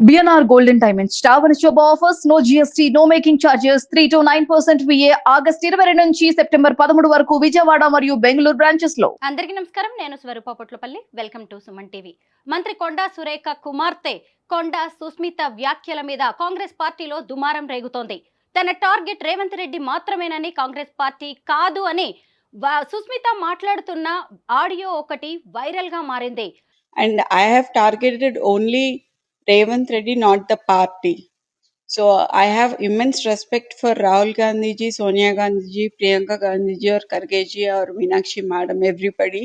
BNR Golden Diamonds. Stavana Shobha offers no GST, no making charges, 3 to 9% VA August 22 నుంచి September 13 వరకు విజయవాడ మరియు Bengaluru branches లో. అందరికీ నమస్కారం. నేను Swaroopa Potlapalli. Welcome to Suman TV. మంత్రి కొండా సురేఖ కుమార్తె కొండా సుస్మిత వ్యాఖ్యల మీద కాంగ్రెస్ పార్టీలో దుమారం రేగుతోంది. తన టార్గెట్ రేవంత్ రెడ్డి మాత్రమేనని, కాంగ్రెస్ పార్టీ కాదు అని సుస్మిత మాట్లాడుతున్న ఆడియో ఒకటి వైరల్ గా మారింది. And I have targeted only Revanth Reddy, not the party. So I have immense respect for Rahul Gandhi ji, Sonia Gandhi ji, Priyanka Gandhi ji, or Karge ji, or Meenakshi madam, everybody.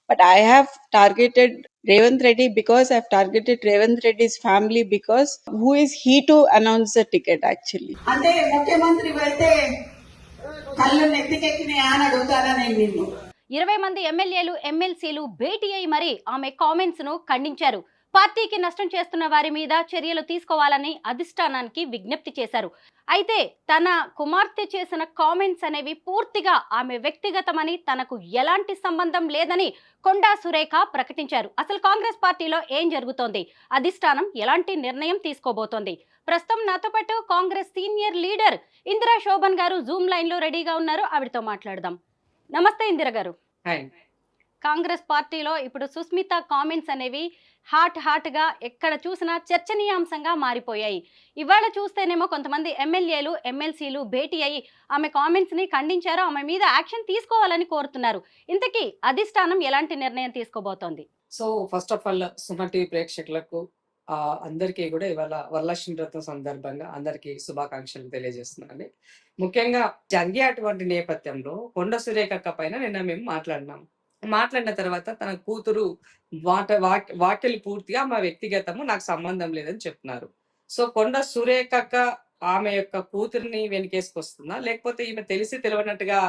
But I have targeted Revanth Reddy because I have targeted Revanth Reddy's family, because who is he to announce the ticket actually? అంటే ముఖ్యమంత్రి అయితే కళ్ళు నెత్తికెక్కిన అని అడుగుతారా నేను నిన్ను? 20 మంది ఎమ్మెల్యేలు ఎమ్మెల్సీలు భేటీ అయి మరి ఆమె కామెంట్స్ ను ఖండించారు. పార్టీకి నష్టం చేస్తున్న వారి మీద చర్యలు తీసుకోవాలని అధిష్టానానికి విజ్ఞప్తి చేశారు. అయితే తన కుమార్తె చేసిన కామెంట్స్ అనేవి పూర్తిగా ఆమె వ్యక్తిగతమని, తనకు ఎలాంటి సంబంధం లేదని కొండా సురేఖ ప్రకటించారు. అసలు కాంగ్రెస్ పార్టీలో ఏం జరుగుతోంది, అధిష్టానం ఎలాంటి నిర్ణయం తీసుకోబోతోంది? ప్రస్తుతం నాతో పాటు కాంగ్రెస్ సీనియర్ లీడర్ ఇందిరా శోభన్ గారు జూమ్ లైన్ లో రెడీగా ఉన్నారు. ఆవిడతో మాట్లాడదాం. నమస్తే ఇందిరా గారు. కాంగ్రెస్ పార్టీలో ఇప్పుడు సుస్మిత కామెంట్స్ అనేవి హాట్ గా ఎక్కడ చూసినా చర్చనీయాంశంగా మారిపోయాయి. ఇవాళ చూస్తేనేమో కొంతమంది ఎమ్మెల్యేలు ఎమ్మెల్సీలు భేటీ అయ్యి ఆమె కామెంట్స్ ని ఖండించారు, ఆమె మీద యాక్షన్ తీసుకోవాలని కోరుతున్నారు. ఇంతకీ అధిష్టానం ఎలాంటి నిర్ణయం తీసుకోబోతోంది? So first of all Suman TV ప్రేక్షకులకు అందరికీ కూడా ఇవాళ వరలక్ష్మి వ్రతం సందర్భంగా అందరికీ శుభాకాంక్షలు తెలియజేస్తున్నాను. ముఖ్యంగా జరిగే అటువంటి నేపథ్యంలో కొండ సురేఖక్క పైన నిన్న మేము మాట్లాడిన తర్వాత తన కూతురు వాక్యలు పూర్తిగా మా వ్యక్తిగతము, నాకు సంబంధం లేదని చెప్తున్నారు. సో కొండ సురేఖక్క ఆమె యొక్క కూతురిని వెనకేసుకొస్తుందా, లేకపోతే ఈమె తెలిసి తెలియనట్టుగా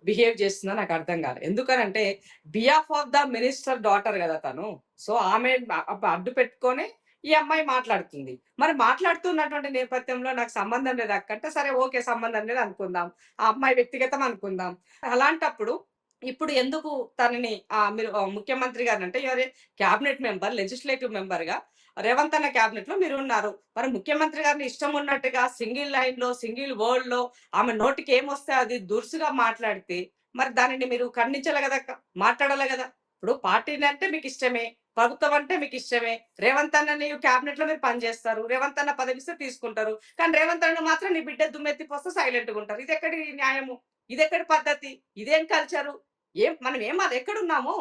బిహేవ్ చేస్తుందా నాకు అర్థం కాదు. ఎందుకనంటే behalf of the minister daughter కదా తను. సో ఆమె అడ్డు పెట్టుకొని ఈ అమ్మాయి మాట్లాడుతుంది. మరి మాట్లాడుతున్నటువంటి నేపథ్యంలో నాకు సంబంధం లేదు అక్కంటే, సరే ఓకే సంబంధం లేదు అనుకుందాం, ఆ అమ్మాయి వ్యక్తిగతం అనుకుందాం. అలాంటప్పుడు ఇప్పుడు ఎందుకు తనని మీరు ముఖ్యమంత్రి గారు అంటే ఎవరే క్యాబినెట్ మెంబర్, లెజిస్లేటివ్ మెంబర్ గా రేవంత్ అన్న క్యాబినెట్ లో మీరు ఉన్నారు. మరి ముఖ్యమంత్రి గారిని ఇష్టం ఉన్నట్టుగా సింగిల్ లైన్ లో సింగిల్ వర్డ్ లో ఆమె నోటికి ఏమొస్తే అది దురుసుగా మాట్లాడితే మరి దానిని మీరు ఖండించాలి కదా, మాట్లాడాలి కదా. ఇప్పుడు పార్టీని అంటే మీకు ఇష్టమే, ప్రభుత్వం అంటే మీకు ఇష్టమే. రేవంత్ అన్న క్యాబినెట్ లో మీరు పనిచేస్తారు, రేవంత్ అన్న పదవిస్తే తీసుకుంటారు. కానీ రేవంత్ అన్న మాత్రం నీ బిడ్డ దుమ్మెత్తి పోస్తే సైలెంట్ గా ఉంటారు. ఇది ఎక్కడి న్యాయము, ఇది ఎక్కడి పద్ధతి, ఇదేం కల్చరు? మనం అది ఎక్కడున్నాము?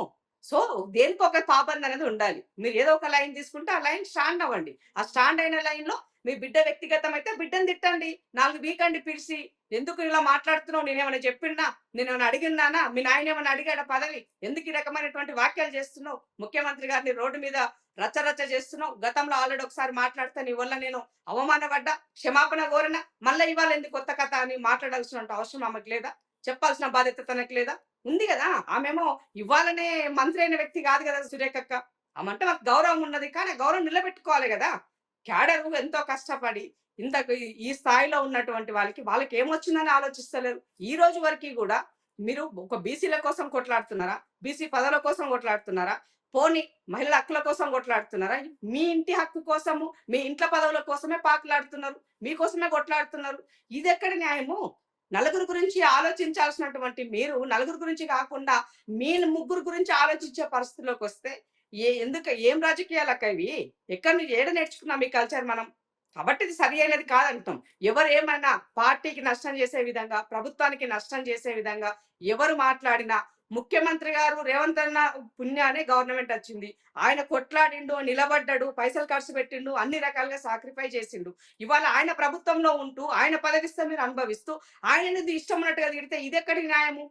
సో దేనికి ఒక పాబంది అనేది ఉండాలి. మీరు ఏదో ఒక లైన్ తీసుకుంటే ఆ లైన్ స్టాండ్ అవ్వండి. ఆ స్టాండ్ అయిన లైన్ లో మీ బిడ్డ వ్యక్తిగతం అయితే బిడ్డను తిట్టండి, 4 వీకండి పిలిచి, ఎందుకు ఇలా మాట్లాడుతున్నావు, నేనేమైనా చెప్పినా, నేనేమైనా అడిగినానా, మీ నాయన ఏమైనా అడిగాడ పదవి, ఎందుకు ఈ రకమైనటువంటి వాక్యాలు చేస్తున్నావు, ముఖ్యమంత్రి గారిని రోడ్డు మీద రచ్చరచ్చ చేస్తున్నావు, గతంలో ఆల్రెడీ ఒకసారి మాట్లాడితే నీ వల్ల నేను అవమానపడ్డా, క్షమాపణ కోరినా, మళ్ళీ ఇవాళ ఎందుకు కొత్త కథ అని మాట్లాడాల్సిన అవసరం ఆమెకు లేదా? చెప్పాల్సిన బాధ్యత తనకు లేదా? ఉంది కదా. ఆమెమో ఇవ్వాలనే మంత్రి అయిన వ్యక్తి కాదు కదా సురేఖక్క. ఆమంటే మాకు గౌరవం ఉన్నది, కానీ గౌరవం నిలబెట్టుకోవాలి కదా. క్యాడర్ ఎంతో కష్టపడి ఇంత ఈ స్థాయిలో ఉన్నటువంటి వాళ్ళకి ఏమొచ్చిందని ఆలోచిస్తలేరు. ఈ రోజు వరకు కూడా మీరు ఒక బీసీల కోసం కొట్లాడుతున్నారా, బీసీ పదవుల కోసం కొట్లాడుతున్నారా, పోనీ మహిళల హక్కుల కోసం కొట్లాడుతున్నారా? మీ ఇంటి హక్కు కోసము, మీ ఇంట్లో పదవుల కోసమే పాకులాడుతున్నారు, మీకోసమే కొట్లాడుతున్నారు. ఇది ఎక్కడ న్యాయము? నలుగురు గురించి ఆలోచించాల్సినటువంటి మీరు నలుగురు గురించి కాకుండా మీ ముగ్గురు గురించి ఆలోచించే పరిస్థితిలోకి వస్తే ఏం రాజకీయాలు అక్క ఇవి? ఎక్కడి నుంచి ఏడ నేర్చుకున్నాం ఈ కల్చర్ మనం? కాబట్టి ఇది సరి అయినది కాదంటాం. ఎవరు ఏమైనా పార్టీకి నష్టం చేసే విధంగా, ప్రభుత్వానికి నష్టం చేసే విధంగా ఎవరు మాట్లాడినా, ముఖ్యమంత్రి గారు రేవంత్ అన్న పుణ్యానే గవర్నమెంట్ వచ్చింది. ఆయన కొట్లాడిండు, నిలబడ్డాడు, పైసలు ఖర్చు పెట్టిండు, అన్ని రకాలుగా సాక్రిఫైస్ చేసిండు. ఇవాళ ఆయన ప్రభుత్వంలో ఉంటూ ఆయన పదవిస్తే మీరు అనుభవిస్తూ ఆయనది ఇష్టం ఉన్నట్టుగా తిడితే ఇది ఎక్కడి న్యాయము?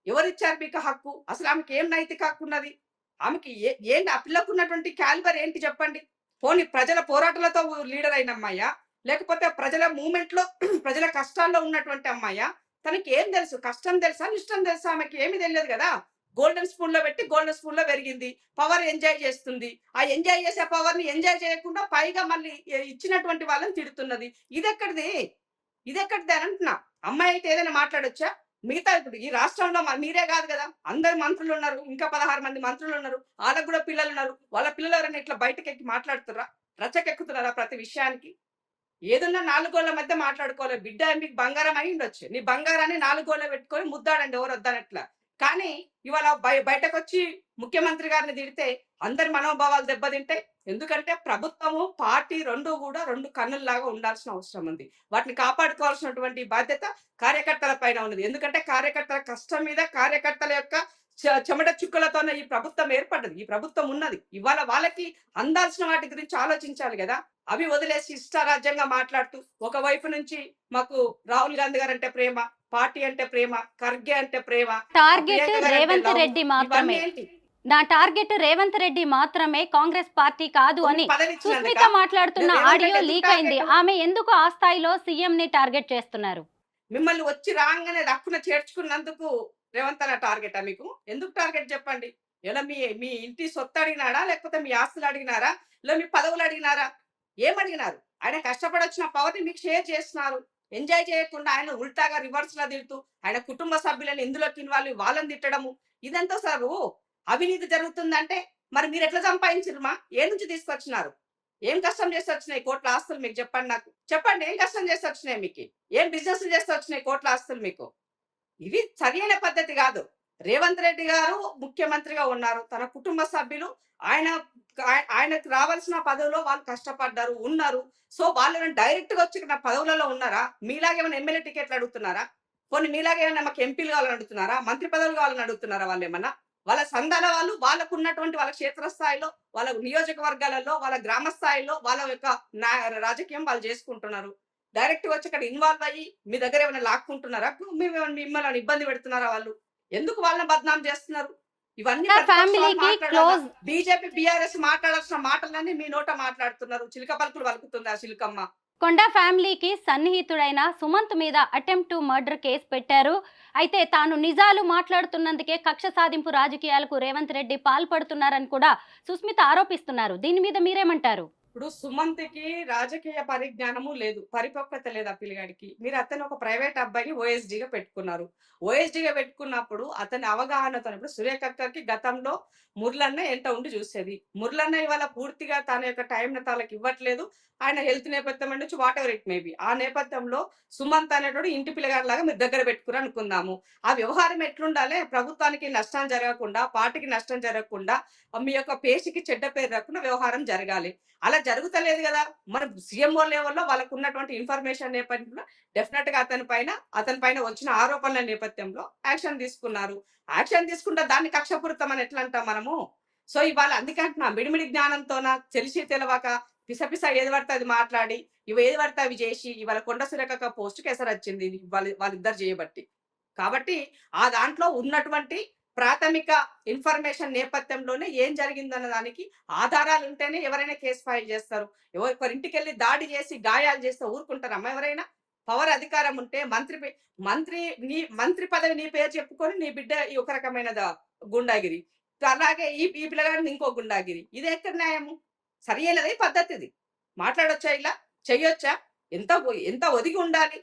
ఎవరిచ్చారు మీకు హక్కు? అసలు ఆమెకి ఏం నైతిక హక్కు ఉన్నది? ఆమెకి ఏంటి ఆ పిల్లకు ఉన్నటువంటి క్యాలిబర్ ఏంటి చెప్పండి? పోనీ ప్రజల పోరాటాలతో లీడర్ అయిన అమ్మాయా, లేకపోతే ప్రజల మూమెంట్ లో ప్రజల కష్టాల్లో ఉన్నటువంటి అమ్మాయా? తనకి ఏం తెలుసు? కష్టం తెలుసా, ఇష్టం తెలుసా? ఆమెకి ఏమి తెలియదు కదా. గోల్డెన్ స్పూన్ లో పెట్టి గోల్డెన్ స్పూన్ లో పెరిగింది, పవర్ ఎంజాయ్ చేస్తుంది. ఆ ఎంజాయ్ చేసే పవర్ ని ఎంజాయ్ చేయకుండా పైగా మళ్ళీ ఇచ్చినటువంటి వాళ్ళని తిడుతున్నది. ఇదెక్కడిది అని అంటున్నా. అమ్మాయి అయితే ఏదైనా మాట్లాడొచ్చా? మిగతా ఇప్పుడు ఈ రాష్ట్రంలో మీరే కాదు కదా, అందరు మంత్రులు ఉన్నారు, ఇంకా 16 మంది మంత్రులు ఉన్నారు, వాళ్ళకు కూడా పిల్లలు ఉన్నారు. వాళ్ళ పిల్లలు ఎవరైనా ఇట్లా బయటకు ఎక్కి మాట్లాడుతుర్రా? రచ్చకెక్కుతున్నారా ప్రతి విషయానికి? ఏదున్నా 4 గోళ్ల మధ్య మాట్లాడుకోవాలి. బిడ్డ మీకు బంగారం అయి ఉండొచ్చు. నీ బంగారాన్ని 4 గోళ్ల పెట్టుకొని ముద్దాడండి ఎవరు వద్దనట్ల. కానీ ఇవాళ బయటకొచ్చి ముఖ్యమంత్రి గారిని తిడితే అందరి మనోభావాలు దెబ్బతింటాయి. ఎందుకంటే ప్రభుత్వము, పార్టీ 2 కూడా 2 కన్నుల్లాగా ఉండాల్సిన అవసరం ఉంది. వాటిని కాపాడుకోవాల్సినటువంటి బాధ్యత కార్యకర్తల పైన ఉన్నది. ఎందుకంటే కార్యకర్తల కష్టం మీద, కార్యకర్తల యొక్క చెమట చుక్కలతోనే ఈ ప్రభుత్వం ఏర్పడ్డది. ఈ ప్రభుత్వం ఉన్నది. ఇవాళ వాళ్ళకి అందాల్సిన వాటి గురించి ఆలోచించాలి కదా! అవి వదిలేసి ఇష్టారాజ్యంగా మాట్లాడుతూ ఒకవైపు నుంచి మాకు రాహుల్ గాంధీ గారు అంటే ప్రేమ, పార్టీ అంటే ప్రేమ, ఖర్గే అంటే ప్రేమ, టార్గెట్ ప్రియాంక గారు అంటే రేవంత్ లవ్. రెడ్డి ఇవన్నీ మాత్రమే. ఏంటి? నా టార్గెట్ రేవంత్ రెడ్డి మాత్రమే, కాంగ్రెస్ పార్టీ కాదు అని పదవి ఇచ్చినందుకా? సుస్మిత మాట్లాడుతున్న రేవంత్ ఆడియో రెడ్డి ఎందుకు లీక్ అయింది. టార్గెట్? ఆమె ఎందుకు ఆ స్థాయిలో సీఎం ని టార్గెట్ చేస్తున్నారు? మిమ్మల్ని వచ్చి రాగానే రక్కున చేర్చుకున్నందుకు రేవంత్ అన్న టార్గెటా మీకు? ఎందుకు టార్గెట్ చెప్పండి? ఎలా మీ మీ ఇంటి సొత్తు అడిగినాడా? లేకపోతే మీ ఆస్తులు అడిగినారా? లేదా మీ పదవులు అడిగినారా? ఏమడిగినారు? ఆయన కష్టపడి వచ్చిన పవర్‌ని మీకు షేర్ చేస్తున్నారు. ఎంజాయ్ చేయకుండా ఆయన ఉల్టాగా రివర్స్‌లా తిడుతూ, ఆయన కుటుంబ సభ్యులను ఇందులోకి ఇన్వాల్వ్ వాళ్ళని తిట్టడము. ఇదంతా సారు అవినీతి జరుగుతుందంటే మరి మీరు ఎట్లా సంపాదించిర్రుమా? ఏ నుంచి తీసుకొచ్చినారు? ఏం కష్టం చేసి వచ్చినాయి కోట్ల ఆస్తులు మీకు చెప్పండి నాకు. చెప్పండి ఏం కష్టం చేసి వచ్చినాయి మీకు? ఏం బిజినెస్‌లు చేసి వచ్చినాయి కోట్ల ఆస్తులు మీకు? ఇవి సరైన పద్ధతి కాదు. రేవంత్ రెడ్డి గారు ముఖ్యమంత్రిగా ఉన్నారు. తన కుటుంబ సభ్యులు ఆయన ఆయనకు రావాల్సిన పదవిలో వాళ్ళు కష్టపడ్డారు, ఉన్నారు. సో వాళ్ళని డైరెక్ట్ గా వచ్చి నా పదవులలో ఉన్నారా? మీలాగా ఏమైనా ఎమ్మెల్యే టికెట్లు అడుగుతున్నారా? పోనీ మీలాగా ఏమైనా మాకు ఎంపీలు కావాలని అడుగుతున్నారా? మంత్రి పదవులు కావాలని అడుగుతున్నారా? వాళ్ళు ఏమన్నా వాళ్ళ సంధాన వాళ్ళు వాళ్ళకు ఉన్నటువంటి వాళ్ళ క్షేత్రస్థాయిలో, వాళ్ళ నియోజకవర్గాలలో, వాళ్ళ గ్రామ స్థాయిలో వాళ్ళ యొక్క రాజకీయం వాళ్ళు చేసుకుంటున్నారు. డైరెక్ట్ వచ్చి అక్కడ ఇన్వాల్వ్ అయ్యి మీ దగ్గర ఏమైనా లాక్కుంటున్నారా? మిమ్మల్ని ఇబ్బంది పెడుతున్నారా వాళ్ళు? ఎందుకు వాళ్ళని బద్నాం చేస్తున్నారు? ఇవన్నీ ఫ్యామిలీకి క్లోజ్. బీజేపీ, బీఆర్ఎస్ మాట్లాడాల్సిన మాటలన్నీ మీ నోట మాట్లాడుతున్నారు. చిలక పలుకులు పలుకుతుందా చిలకమ్మ? కొండ ఫ్యామిలీకి సన్నిహితుడైన సుమంత్ మీద అటెంప్ట్ టు మర్డర్ కేసు పెట్టారు. అయితే తాను నిజాలు మాట్లాడుతున్నందుకే కక్ష సాధింపు రాజకీయాలకు రేవంత్ రెడ్డి పాల్పడుతున్నారని కూడా సుస్మిత ఆరోపిస్తున్నారు. దీని మీద మీరేమంటారు? ఇప్పుడు సుమంత్కి రాజకీయ పరిజ్ఞానము లేదు, పరిపక్వత లేదు ఆ పిల్లగాడికి. మీరు అతను ఒక ప్రైవేట్ అబ్బాయిని ఓఎస్డీగా పెట్టుకున్నారు. ఓఎస్డీగా పెట్టుకున్నప్పుడు అతని అవగాహనతో, ఇప్పుడు సురేఖకి గతంలో మురళన్న ఎంట ఉండి చూసేది. మురళన్న ఇవాళ పూర్తిగా తన యొక్క టైం తనకి ఇవ్వట్లేదు. ఆయన హెల్త్ నేపథ్యం నుంచి వాట్ ఎవర్ ఇట్ మేబీ. ఆ నేపథ్యంలో సుమంత్ అనేటోడు ఇంటి పిల్లగాడిలాగా మీరు దగ్గర పెట్టుకుని అనుకుందాము. ఆ వ్యవహారం ఎట్లుండాలి? ప్రభుత్వానికి నష్టం జరగకుండా, పార్టీకి నష్టం జరగకుండా, మీ యొక్క పేషికి చెడ్డ పేరు రాకుండా వ్యవహారం జరగాలి. అలా జరుగుతలేదు కదా. మన సీఎంఓ లెవెల్లో వాళ్ళకు ఉన్నటువంటి ఇన్ఫర్మేషన్ నేపథ్యంలో డెఫినెట్ గా అతని పైన వచ్చిన ఆరోపణల నేపథ్యంలో యాక్షన్ తీసుకున్నారు. యాక్షన్ తీసుకుంటే దాన్ని కక్షపూరితం అని ఎట్లా అంటాం మనము? సో ఇవాళ అందుకంటున్నా, మిడిమిడి జ్ఞానంతోన తెలిసి తెలవక పిసపిస ఏది పడితే అది మాట్లాడి, ఇవి ఏది పడితే అవి చేసి ఇవాళ కొండ సురేఖ పోస్టుకి ఎసరు వచ్చింది వాళ్ళిద్దరు చేయబట్టి. కాబట్టి ఆ దాంట్లో ఉన్నటువంటి ప్రాథమిక ఇన్ఫర్మేషన్ నేపథ్యంలోనే ఏం జరిగిందన్న దానికి ఆధారాలు ఉంటేనే ఎవరైనా కేసు ఫైల్ చేస్తారు. ఒకరింటికి వెళ్ళి దాడి చేసి గాయాలు చేస్తే ఊరుకుంటారమ్మా ఎవరైనా? పవర్ అధికారం ఉంటే మంత్రి పదవి నీ పేరు చెప్పుకొని నీ బిడ్డ ఈ ఒక రకమైన గుండాగిరి, అలాగే ఈ పిల్లగాడిని ఇంకో గుండాగిరి. ఇది ఎక్కడ న్యాయము? సరి అయినది పద్ధతి. ఇది మాట్లాడొచ్చా? ఇలా చెయ్యొచ్చా? ఎంత ఒదిగి ఉండాలి?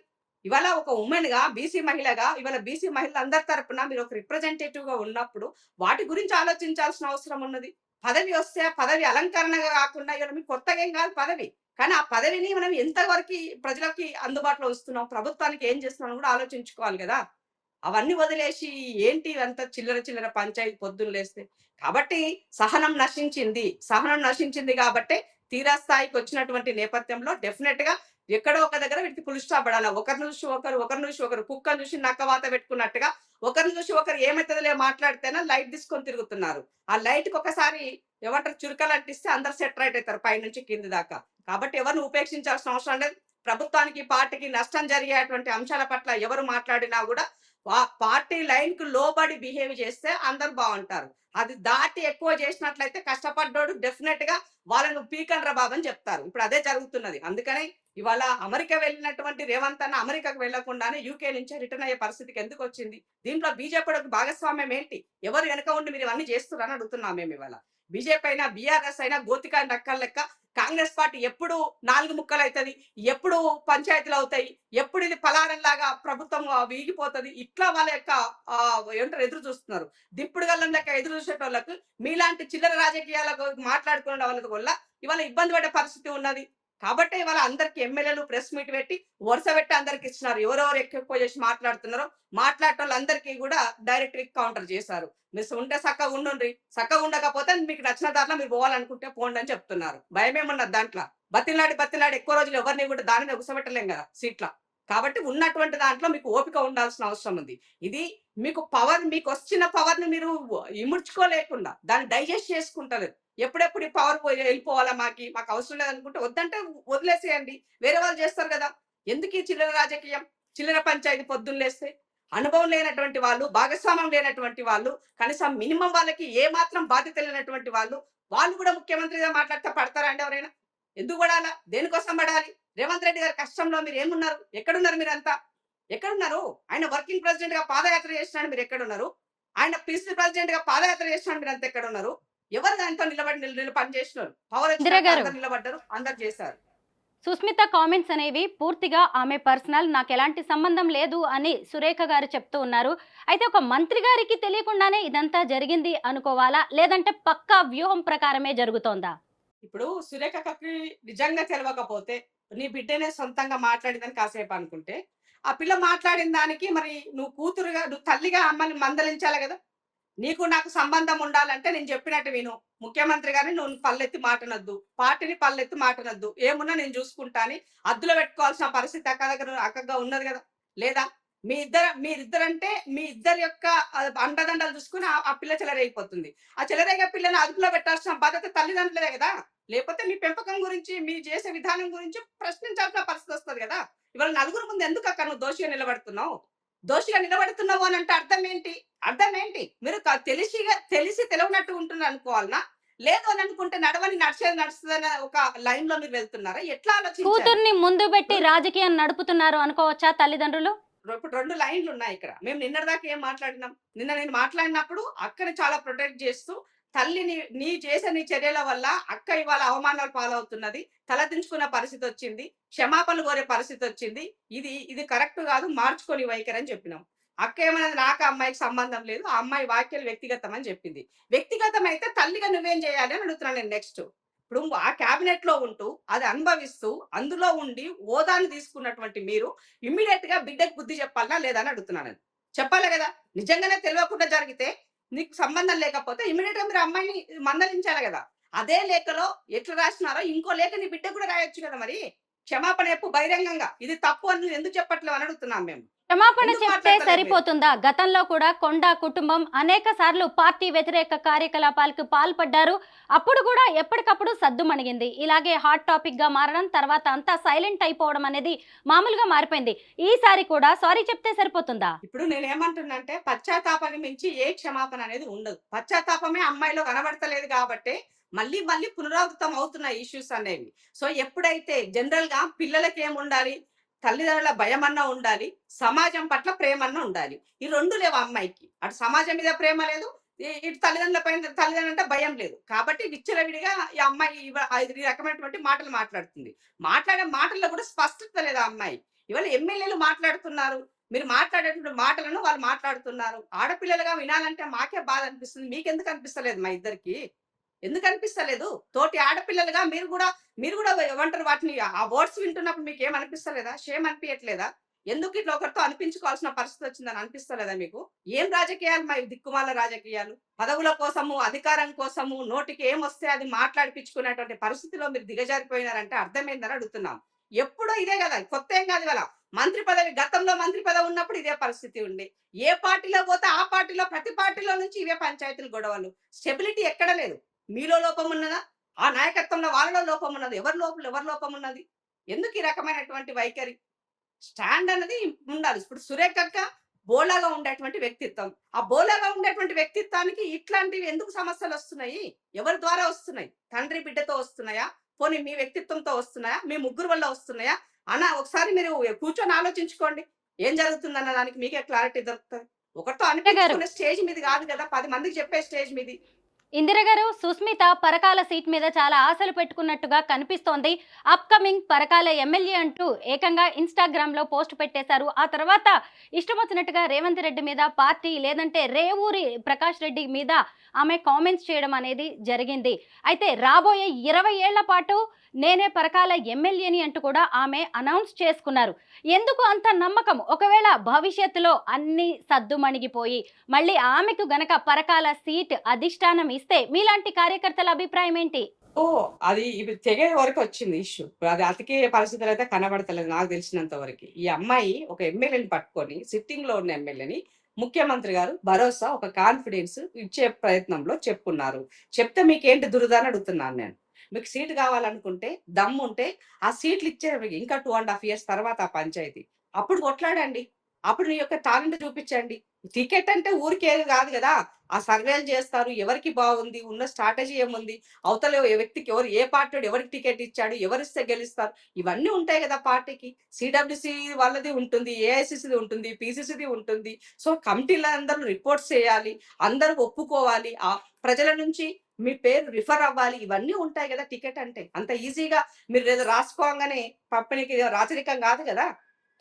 ఇవాళ ఒక ఉమెన్ గా, బీసీ మహిళగా, ఇవాళ బీసీ మహిళలు అందరి తరపున మీరు ఒక రిప్రజెంటేటివ్ గా ఉన్నప్పుడు వాటి గురించి ఆలోచించాల్సిన అవసరం ఉన్నది. పదవి వస్తే ఆ పదవి అలంకరణగా కాకుండా, ఇవాళ మీకు కొత్తగా ఏం కాదు పదవి, కానీ ఆ పదవిని మనం ఎంతవరకు ప్రజలకి అందుబాటులో వస్తున్నాం, ప్రభుత్వానికి ఏం చేస్తున్నాం కూడా ఆలోచించుకోవాలి కదా. అవన్నీ వదిలేసి ఏంటి అంత చిల్లర పంచాయతీ పొద్దున్న లేస్తే. కాబట్టి సహనం నశించింది కాబట్టి తీరా స్థాయికి వచ్చినటువంటి నేపథ్యంలో డెఫినెట్ గా ఎక్కడో ఒక దగ్గర వీటికి ఫుల్ స్టాప్ పడాలి. ఒకరిని చూసి ఒకరు కుక్కను చూసి నక్కవాత పెట్టుకున్నట్టుగా ఒకరిని చూసి ఒకరు ఏమైతుందిలే మాట్లాడితేనే లైట్ తీసుకొని తిరుగుతున్నారు. ఆ లైట్ కి ఒకసారి ఏమంటారు చురుకలు అంటిస్తే అందరు సెట్ రైట్ అవుతారు పైనుంచి కింది దాకా. కాబట్టి ఎవరిని ఉపేక్షించాల్సిన అవసరం లేదు. ప్రభుత్వానికి, పార్టీకి నష్టం జరిగేటువంటి అంశాల పట్ల ఎవరు మాట్లాడినా కూడా పార్టీ లైన్ కు లోబడి బిహేవ్ చేస్తే అందరు బాగుంటారు. అది దాటి ఎక్కువ చేసినట్లయితే కష్టపడ్డోడు డెఫినెట్ గా వాళ్ళను పీకండ్రా బాబు అని చెప్తారు. ఇప్పుడు అదే జరుగుతున్నది. అందుకని ఇవాళ అమెరికా వెళ్ళినటువంటి రేవంత్ అన్న అమెరికాకు వెళ్లకుండానే యూకే నుంచి రిటర్న్ అయ్యే పరిస్థితికి ఎందుకు వచ్చింది? దీంట్లో బీజేపీ భాగస్వామ్యం ఏంటి? ఎవరు వెనక ఉండి మీరు ఇవన్నీ చేస్తున్నారని అడుగుతున్నాం మేము ఇవాళ. బీజేపీ అయినా బీఆర్ఎస్ అయినా గోతికా నక్కల లెక్క కాంగ్రెస్ పార్టీ ఎప్పుడు 4 ముక్కలు అవుతుంది, ఎప్పుడు పంచాయతీలు అవుతాయి, ఎప్పుడు ఇది పలారంలాగా ప్రభుత్వం వీగిపోతుంది, ఇట్లా వాళ్ళ యొక్క ఏమంటారు ఎదురు చూస్తున్నారు. దిప్పుడు గల్లం లెక్క ఎదురు చూసేటోళ్ళకు మీలాంటి చిల్లర రాజకీయాలకు మాట్లాడుకునే వాళ్ళ వల్ల ఇవాళ ఇబ్బంది పడే పరిస్థితి ఉన్నది. కాబట్టి ఇవాళ అందరికి ఎమ్మెల్యేలు ప్రెస్ మీట్ పెట్టి వరుస పెట్టి అందరికి ఇచ్చినారు. ఎవరెవరు ఎక్కువ చేసి మాట్లాడుతున్నారో మాట్లాడే వాళ్ళందరికీ కూడా డైరెక్ట్ కౌంటర్ చేశారు. మీరు ఉంటే చక్కగా ఉండండి, చక్కగా ఉండకపోతే మీకు నచ్చిన దాంట్లో మీరు పోవాలనుకుంటే పోండి అని చెప్తున్నారు. భయమేమన్నది దాంట్లో? బతిలాడి ఎక్కువ రోజులు ఎవరిని కూడా దానిని ఉగసబెట్టలేం కదా సీట్ల. కాబట్టి ఉన్నటువంటి దాంట్లో మీకు ఓపిక ఉండాల్సిన అవసరం ఉంది. ఇది మీకు పవర్, మీకు వచ్చిన పవర్ ని మీరు ఇముడ్చుకోలేకుండా దాన్ని డైజెస్ట్ చేసుకుంటలేదు. ఎప్పుడెప్పుడు ఈ పవర్ వెళ్ళిపోవాలా, మాకు అవసరం లేదనుకుంటే వద్దంటే వదిలేసేయండి, వేరే వాళ్ళు చేస్తారు కదా. ఎందుకు ఈ చిల్లర రాజకీయం, చిల్లర పంచాయతీ? పొద్దున్న లేస్తే అనుభవం లేనటువంటి వాళ్ళు, భాగస్వామ్యం లేనటువంటి వాళ్ళు, కనీసం మినిమం వాళ్ళకి ఏ మాత్రం బాధ్యత లేనటువంటి వాళ్ళు కూడా ముఖ్యమంత్రిగా మాట్లాడితే పడతారా అండి ఎవరైనా? ఎందుకు పడాలా? దేనికోసం పడాలి? రేవంత్ రెడ్డి గారి కష్టంలో మీరు ఏమున్నారు? ఎక్కడున్నారు మీరంతా? ఎక్కడున్నారు? ఆయన వర్కింగ్ ప్రెసిడెంట్ గా పాదయాత్ర చేసినాడు, మీరు ఎక్కడున్నారు? ఆయన పీసీ ప్రెసిడెంట్ గా పాదయాత్ర చేసినాడు, మీరు అంతా ఎక్కడున్నారు? ఎవరు దాంతో నిలబడి పని చేసినారు? పవర్ ఇందిరా గారు, అందరు నిలబడ్డారు, అందరు చేశారు. సుస్మిత కామెంట్స్ అనేవి పూర్తిగా ఆమె పర్సనల్, నాకు ఎలాంటి సంబంధం లేదు అని సురేఖ గారు చెప్తూ ఉన్నారు. అయితే ఒక మంత్రి గారికి తెలియకుండానే ఇదంతా జరిగింది అనుకోవాలా, లేదంటే పక్కా వ్యూహం ప్రకారమే జరుగుతోందా? ఇప్పుడు సురేఖకి నిజంగా తెలియకపోతే నీ బిడ్డనే సొంతంగా మాట్లాడిందని కాసేపు అనుకుంటే, ఆ పిల్ల మాట్లాడిన దానికి మరి నువ్వు తల్లిగా అమ్మని మందలించాలి కదా. నీకు నాకు సంబంధం ఉండాలంటే నేను చెప్పినట్టు విను. ముఖ్యమంత్రి గారిని నువ్వు పల్లెత్తి మాటనొద్దు, పార్టీని పల్లెత్తి మాటనొద్దు, ఏమున్నా నేను చూసుకుంటాని అద్దులో పెట్టుకోవాల్సిన పరిస్థితి అక్కగా ఉన్నది కదా, లేదా? మీరిద్దరంటే మీ ఇద్దరి యొక్క అండదండలు చూసుకుని ఆ పిల్ల చెలరైపోతుంది. ఆ చెలరేగే పిల్లని అదుపులో పెట్టాల్సిన బాధ్యత తల్లిదండ్రులే కదా. లేకపోతే మీ పెంపకం గురించి, మీ చేసే విధానం గురించి ప్రశ్నించాల్సిన పరిస్థితి వస్తుంది కదా. ఇవాళ నలుగురు ముందు ఎందుకు అక్క నువ్వు దోషిగా నిలబడుతున్నావు? దోషిగా నిలబడుతున్నావు అని అంటే అర్థం ఏంటి? మీరు తెలిసి తెలియనట్టు ఉంటున్నారు అనుకోవాలనా? లేదు అని అనుకుంటే నడిచేది నడుస్తుందన్న ఒక లైన్ లో మీరు వెళ్తున్నారా? ఎట్లా ఆలోచించారు? కూతుర్ని ముందు పెట్టి రాజకీయం నడుపుతున్నారు అనుకోవచ్చా తల్లిదండ్రులు? ఇప్పుడు 2 లైన్లు ఉన్నాయి ఇక్కడ. మేము నిన్నటిదాకా ఏం మాట్లాడినాం? నిన్న నేను మాట్లాడినప్పుడు అక్కని చాలా ప్రొటెక్ట్ చేస్తూ, తల్లిని నీ చర్యల వల్ల అక్క ఇవాళ అవమానాలు పాలవుతున్నది, తలదించుకున్న పరిస్థితి వచ్చింది, క్షమాపణలు కోరే పరిస్థితి వచ్చింది, ఇది కరెక్ట్ కాదు, మార్చుకొని వైఖరి అని చెప్పినాం. అక్క ఏమన్నది? నాకు అమ్మాయికి సంబంధం లేదు, ఆ అమ్మాయి వ్యాఖ్యలు వ్యక్తిగతం అని చెప్పింది. వ్యక్తిగతం అయితే తల్లిగా నువ్వేం చేయాలి అని అడుగుతున్నాను నేను. నెక్స్ట్, ఇప్పుడు ఆ క్యాబినెట్ లో ఉంటూ అది అనుభవిస్తూ అందులో ఉండి హోదాను తీసుకున్నటువంటి మీరు ఇమ్మీడియట్ గా బిడ్డకు బుద్ధి చెప్పాలనా లేదా అని అడుగుతున్నాను. చెప్పాలి కదా. నిజంగానే తెలియకుండా జరిగితే, నీకు సంబంధం లేకపోతే ఇమ్మీడియట్ గా మీరు అమ్మాయిని మందలించాలి కదా. అదే లేఖలో ఎట్లా రాసినారో ఇంకో లేఖ నీ బిడ్డ కూడా రాయొచ్చు కదా. మరి క్షమాపణ చెప్పు బహిరంగంగా, ఇది తప్పు అని నువ్వు ఎందుకు చెప్పట్లేవు అని అడుగుతున్నాం మేము. క్షమాపణ చెప్తే సరిపోతుందా? గతంలో కూడా కొండా కుటుంబం అనేక సార్లు పార్టీ వ్యతిరేక కార్యకలాపాలకు పాల్పడ్డారు. అప్పుడు కూడా ఎప్పటికప్పుడు సద్దుమణిగింది. ఇలాగే హాట్ టాపిక్ గా మారడం, తర్వాత అంతా సైలెంట్ అయిపోవడం అనేది మామూలుగా మారిపోయింది. ఈసారి కూడా సారీ చెప్తే సరిపోతుందా? ఇప్పుడు నేనేమంటున్నా అంటే, పశ్చాత్తాపాన్ని మించి ఏ క్షమాపణ అనేది ఉండదు. పశ్చాత్తాపమే అమ్మాయిలో కనబడతలేదు కాబట్టి మళ్ళీ పునరావృతం అవుతున్నాయి ఇష్యూస్ అనేవి. సో ఎప్పుడైతే జనరల్ గా పిల్లలకి ఏముండాలి? తల్లిదండ్రుల భయమన్నా ఉండాలి, సమాజం పట్ల ప్రేమన్నా ఉండాలి. ఈ 2 లేవు అమ్మాయికి. అటు సమాజం మీద ప్రేమ లేదు, ఇటు తల్లిదండ్రుల అంటే భయం లేదు. కాబట్టి విచ్చలవిడిగా ఈ అమ్మాయి ఈ రకమైనటువంటి మాటలు మాట్లాడుతుంది. మాట్లాడే మాటల్లో కూడా స్పష్టత లేదు ఆ అమ్మాయి. ఇవాళ ఎమ్మెల్యేలు మాట్లాడుతున్నారు, మీరు మాట్లాడేటువంటి మాటలను వాళ్ళు మాట్లాడుతున్నారు. ఆడపిల్లలుగా వినాలంటే మాకే బాధ అనిపిస్తుంది. మీకెందుకు అనిపిస్తలేదు? మా ఇద్దరికి ఎందుకు అనిపిస్తలేదు? తోటి ఆడపిల్లలుగా మీరు కూడా ఏమంటారు వాటిని, ఆ వర్డ్స్ వింటున్నప్పుడు మీకు ఏం అనిపిస్తలేదా? షేమ్ అనిపించట్లేదా? ఎందుకు ఇట్లా ఒకరితో అనిపించుకోవాల్సిన పరిస్థితి వచ్చిందని అనిపిస్తలేదా మీకు? ఏం రాజకీయాలు మా దిక్కుమాల రాజకీయాలు? పదవుల కోసము, అధికారం కోసము నోటికి ఏమొస్తే అది మాట్లాడిపించుకునేటువంటి పరిస్థితిలో మీరు దిగజారిపోయినారంటే అర్థమైందని అడుగుతున్నాం. ఎప్పుడో ఇదే కదా, కొత్త ఏం కాదు కదా. గతంలో మంత్రి పదవి ఉన్నప్పుడు ఇదే పరిస్థితి ఉండే. ఏ పార్టీలో పోతే ఆ పార్టీలో, ప్రతి పార్టీలో నుంచి ఇవే పంచాయతీలు, గొడవలు. స్టెబిలిటీ ఎక్కడ లేదు. మీలో లోపం ఉన్నదా? ఆ నాయకత్వంలో వాళ్ళలో లోపం ఉన్నది. ఎవరి లోపం ఉన్నది? ఎందుకు ఈ రకమైనటువంటి వైఖరి? స్టాండ్ అనేది ఉండాలి. ఇప్పుడు సురేఖ బోలాగా ఉండేటువంటి వ్యక్తిత్వం, ఆ బోలాగా ఉండేటువంటి వ్యక్తిత్వానికి ఇట్లాంటివి ఎందుకు సమస్యలు వస్తున్నాయి? ఎవరి ద్వారా వస్తున్నాయి? తండ్రి బిడ్డతో వస్తున్నాయా? పోనీ మీ వ్యక్తిత్వంతో వస్తున్నాయా? మీ ముగ్గురు వల్ల వస్తున్నాయా? ఒకసారి మీరు కూర్చొని ఆలోచించుకోండి. ఏం జరుగుతుందన్న దానికి మీకే క్లారిటీ దొరుకుతుంది. ఒకరితో అనిపించుకునే స్టేజ్ మీది కాదు కదా, 10 మందికి చెప్పే స్టేజ్ మీది. ఇందిర గారు, సుస్మిత పరకాల సీట్ మీద చాలా ఆశలు పెట్టుకున్నట్టుగా కనిపిస్తోంది. అప్కమింగ్ పరకాల ఎమ్మెల్యే అంటూ ఏకంగా ఇన్‌స్టాగ్రామ్‌లో పోస్ట్ పెట్టేశారు. ఆ తర్వాత ఇష్టం వచ్చినట్టుగా రేవంత్ రెడ్డి మీద పార్టీ లేదంటే రేవూరి ప్రకాష్ రెడ్డి మీద ఆమె కామెంట్స్ చేయడం అనేది జరిగింది. అయితే రాబోయే 20 ఏళ్ల పాటు నేనే పరకాల ఎమ్మెల్యేని అంటూ కూడా ఆమె అనౌన్స్ చేసుకున్నారు. ఎందుకు అంత నమ్మకం? ఒకవేళ భవిష్యత్తులో అన్నీ సద్దుమణిగిపోయి మళ్ళీ ఆమెకు గనక పరకాల సీట్ అధిష్టానం ఇస్తే మీలాంటి కార్యకర్తల అభిప్రాయం ఏంటి? అది ఇవి తెగే వరకు వచ్చింది ఇష్యూ. అది అతికే పరిస్థితులు అయితే కనబడతలేదు నాకు తెలిసినంత వరకి. ఈ అమ్మాయి ఒక ఎమ్మెల్యేని పట్టుకొని సిట్టింగ్ లో ఉన్న ఎమ్మెల్యేని ముఖ్యమంత్రి గారు భరోసా, ఒక కాన్ఫిడెన్స్ ఇచ్చే ప్రయత్నంలో చెప్పుకున్నారు. చెప్తే మీకేంటి దురద అని అడుగుతున్నాను నేను. మీకు సీట్ కావాలనుకుంటే దమ్ముంటే ఆ సీట్లు ఇచ్చే ఇంకా 2½ ఇయర్స్ తర్వాత ఆ పంచాయతీ. అప్పుడు కొట్లాడండి. అప్పుడు మీ యొక్క టాలెంట్ చూపించండి. టికెట్ అంటే ఊరికేది కాదు కదా! ఆ సర్వేలు చేస్తారు. ఎవరికి బాగుంది? ఉన్న స్ట్రాటజీ ఏముంది? అవతల వ్యక్తికి ఏ పార్టోడు ఎవరికి టికెట్ ఇచ్చాడు? ఎవరిస్తే గెలుస్తారు? ఇవన్నీ ఉంటాయి కదా పార్టీకి. సిడబ్ల్యూసీ వాళ్ళది ఉంటుంది. ఏఐసీసీది ఉంటుంది. పీసీసీది ఉంటుంది. సో, కమిటీలందరూ రిపోర్ట్స్ చేయాలి. అందరూ ఒప్పుకోవాలి. ప్రజల నుంచి మీ పేరు రిఫర్ అవ్వాలి. ఇవన్నీ ఉంటాయి కదా టికెట్ అంటే. అంత ఈజీగా మీరు ఏదో రాసుకోంగానే పంపిణీకి రాచరికం కాదు కదా!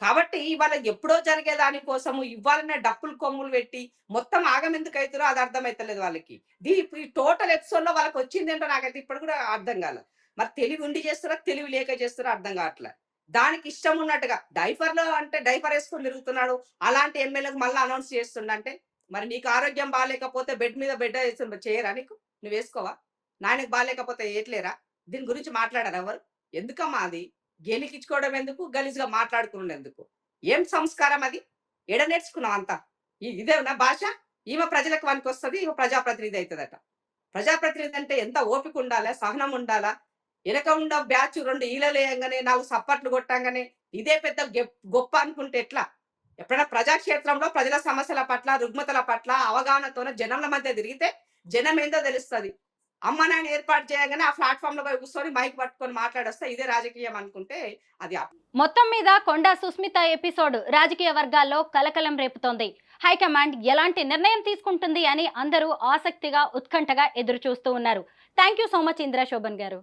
కాబట్టి ఇవాళ ఎప్పుడో జరిగే దాని కోసము ఇవ్వాలనే డప్పులు కొమ్ములు పెట్టి మొత్తం ఆగమెందుకైతురో అది అర్థమైతలేదు వాళ్ళకి. ఈ టోటల్ ఎపిసోడ్ లో వాళ్ళకి వచ్చిందేంటో నాకైతే ఇప్పుడు కూడా అర్థం కాల. మరి తెలివి ఉండి చేస్తారా, తెలివి లేక చేస్తారో అర్థం కావట్లే. దానికి ఇష్టం ఉన్నట్టుగా డైపర్లో అంటే డైపర్ వేసుకొని తిరుగుతున్నాడు. అలాంటి ఎమ్మెల్యేలకు మళ్ళీ అనౌన్స్ చేస్తుండంటే మరి నీకు ఆరోగ్యం బాగాలేకపోతే బెడ్ మీద బెడ్ వేసి చేయరా నీకు? నువ్వు వేసుకోవా? నాయనకు బాగాలేకపోతే ఏట్లేరా? దీని గురించి మాట్లాడారు ఎవరు? ఎందుకమ్మా అది? గెలికించుకోవడం ఎందుకు? గలీజ్‌గా మాట్లాడుకునుడు ఎందుకు? ఏం సంస్కారం అది? ఏడ నేర్చుకున్నావు అంతా? ఇదేనా భాష? ఈమె ప్రజలకు పనికొస్తది. ఈమె ప్రజాప్రతినిధి అయితదట. ప్రజాప్రతినిధి అంటే ఎంత ఓపిక ఉండాలా? సహనం ఉండాలా? ఎనక ఉన్న బ్యాచ్ 2 ఈలలేయంగానే 4 సప్పట్లు కొట్టంగానే ఇదే పెద్ద గొప్ప అనుకుంటే ఎట్లా? ఎప్పుడైనా ప్రజాక్షేత్రంలో ప్రజల సమస్యల పట్ల, రుగ్మతల పట్ల అవగాహనతోనే జనంల మధ్య తిరిగితే జనం ఏందో తెలుస్తది. అమ్మ నాయన ఏర్పాటు చేయగానే ఆ ప్లాట్‌ఫార్మ్‌లో పోయి కూర్చొని మైక్ పట్టుకొని మాట్లాడొస్తే ఇదే రాజకీయం అనుకుంటే అది మొత్తం మీద కొండా సుస్మిత ఎపిసోడ్ రాజకీయ వర్గాల్లో కలకలం రేపుతోంది. హైకమాండ్ ఎలాంటి నిర్ణయం తీసుకుంటుంది అని అందరూ ఆసక్తిగా, ఉత్కంఠగా ఎదురు చూస్తూ ఉన్నారు. Thank you so much Indira Shobhan గారు.